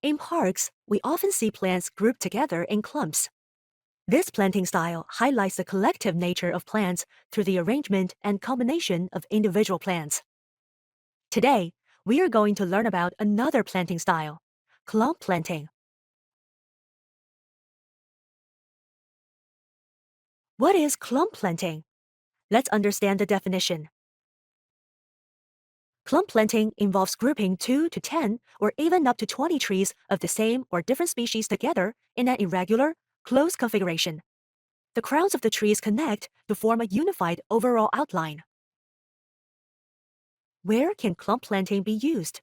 In parks, we often see plants grouped together in clumps. This planting style highlights the collective nature of plants through the arrangement and combination of individual plants. Today, we are going to learn about another planting style, clump planting. What is clump planting? Let's understand the definition. Clump planting involves grouping 2 to 10 or even up to 20 trees of the same or different species together in an irregular, close configuration. The crowns of the trees connect to form a unified overall outline. Where can clump planting be used?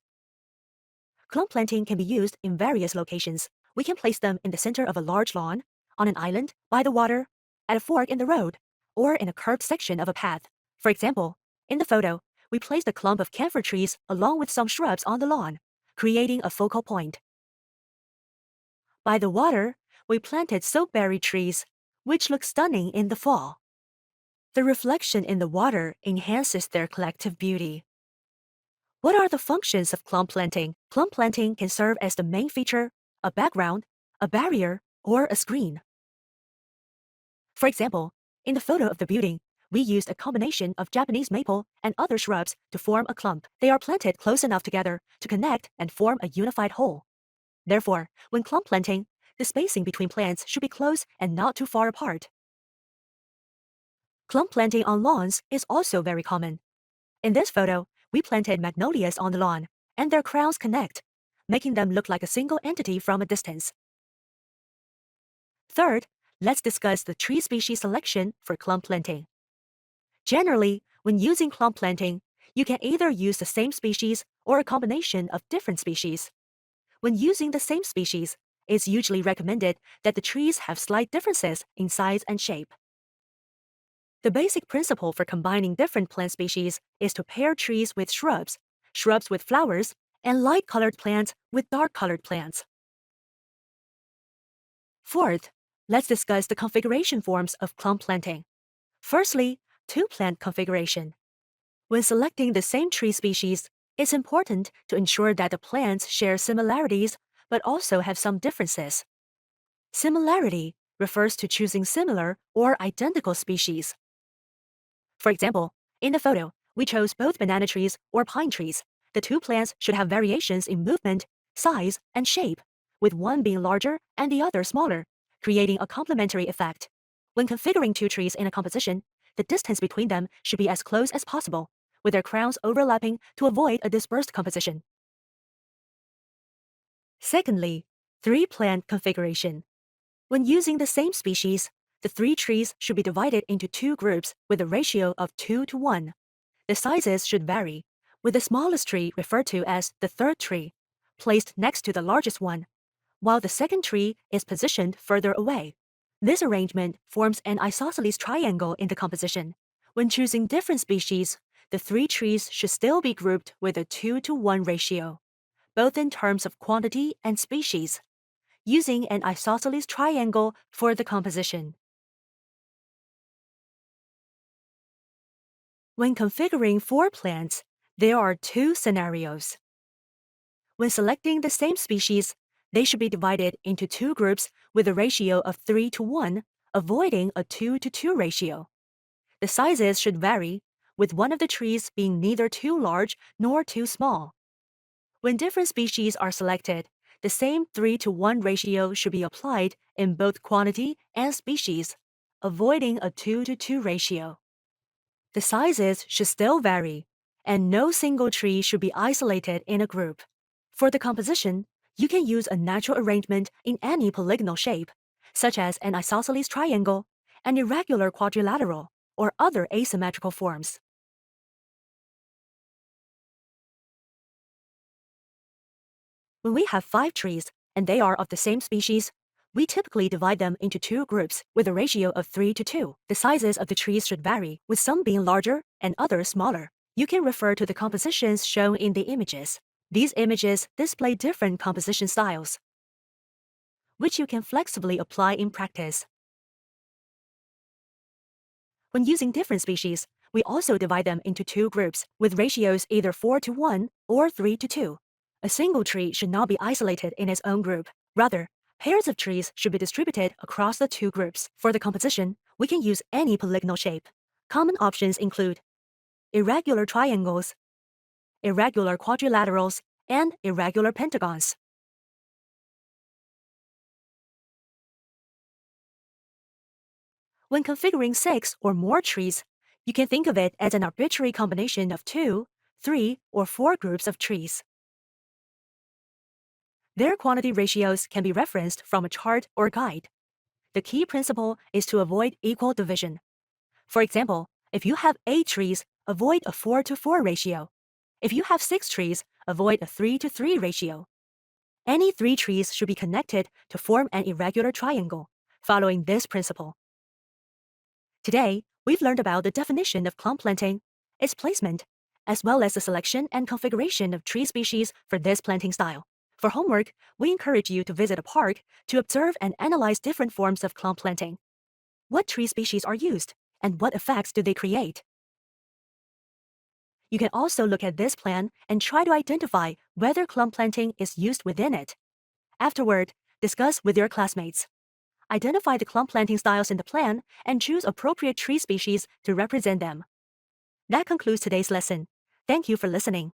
Clump planting can be used in various locations. We can place them in the center of a large lawn, on an island, by the water, at a fork in the road, or in a curved section of a path. For example, in the photo, we placed a clump of camphor trees along with some shrubs on the lawn, creating a focal point. By the water, we planted soapberry trees, which look stunning in the fall. The reflection in the water enhances their collective beauty. What are the functions of clump planting? Clump planting can serve as the main feature, a background, a barrier, or a screen. For example, in the photo of the building, we used a combination of Japanese maple and other shrubs to form a clump. They are planted close enough together to connect and form a unified whole. Therefore, when clump planting, the spacing between plants should be close and not too far apart. Clump planting on lawns is also very common. In this photo, we planted magnolias on the lawn, and their crowns connect, making them look like a single entity from a distance. Third, let's discuss the tree species selection for clump planting. Generally, when using clump planting, you can either use the same species or a combination of different species. When using the same species, it's usually recommended that the trees have slight differences in size and shape. The basic principle for combining different plant species is to pair trees with shrubs, shrubs with flowers, and light-colored plants with dark-colored plants. Fourth, let's discuss the configuration forms of clump planting. Firstly, two-plant configuration. When selecting the same tree species, it's important to ensure that the plants share similarities but also have some differences. Similarity refers to choosing similar or identical species. For example, in the photo, we chose both banana trees or pine trees. The two plants should have variations in movement, size, and shape, with one being larger and the other smaller, creating a complementary effect. When configuring two trees in a composition, the distance between them should be as close as possible, with their crowns overlapping to avoid a dispersed composition. Secondly, three-plant configuration. When using the same species, the three trees should be divided into two groups with a ratio of 2 to 1. The sizes should vary, with the smallest tree referred to as the third tree, placed next to the largest one, while the second tree is positioned further away. This arrangement forms an isosceles triangle in the composition. When choosing different species, the three trees should still be grouped with a 2 to 1 ratio, both in terms of quantity and species, using an isosceles triangle for the composition. When configuring four plants, there are two scenarios. When selecting the same species, they should be divided into two groups with a ratio of 3 to 1, avoiding a 2 to 2 ratio. The sizes should vary, with one of the trees being neither too large nor too small. When different species are selected, the same 3 to 1 ratio should be applied in both quantity and species, avoiding a 2 to 2 ratio. The sizes should still vary, and no single tree should be isolated in a group. For the composition, you can use a natural arrangement in any polygonal shape, such as an isosceles triangle, an irregular quadrilateral, or other asymmetrical forms. When we have 5 trees, and they are of the same species, we typically divide them into two groups with a ratio of 3 to 2. The sizes of the trees should vary, with some being larger and others smaller. You can refer to the compositions shown in the images. These images display different composition styles, which you can flexibly apply in practice. When using different species, we also divide them into two groups with ratios either 4 to 1 or 3 to 2, A single tree should not be isolated in its own group. Rather, pairs of trees should be distributed across the two groups. For the composition, we can use any polygonal shape. Common options include irregular triangles, irregular quadrilaterals, and irregular pentagons. When configuring 6 or more trees, you can think of it as an arbitrary combination of 2, 3, or 4 groups of trees. Their quantity ratios can be referenced from a chart or guide. The key principle is to avoid equal division. For example, if you have 8 trees, avoid a 4:4 ratio. If you have 6 trees, avoid a 3:3 ratio. Any 3 trees should be connected to form an irregular triangle, following this principle. Today, we've learned about the definition of clump planting, its placement, as well as the selection and configuration of tree species for this planting style. For homework, we encourage you to visit a park to observe and analyze different forms of clump planting. What tree species are used, and what effects do they create? You can also look at this plan and try to identify whether clump planting is used within it. Afterward, discuss with your classmates. Identify the clump planting styles in the plan and choose appropriate tree species to represent them. That concludes today's lesson. Thank you for listening.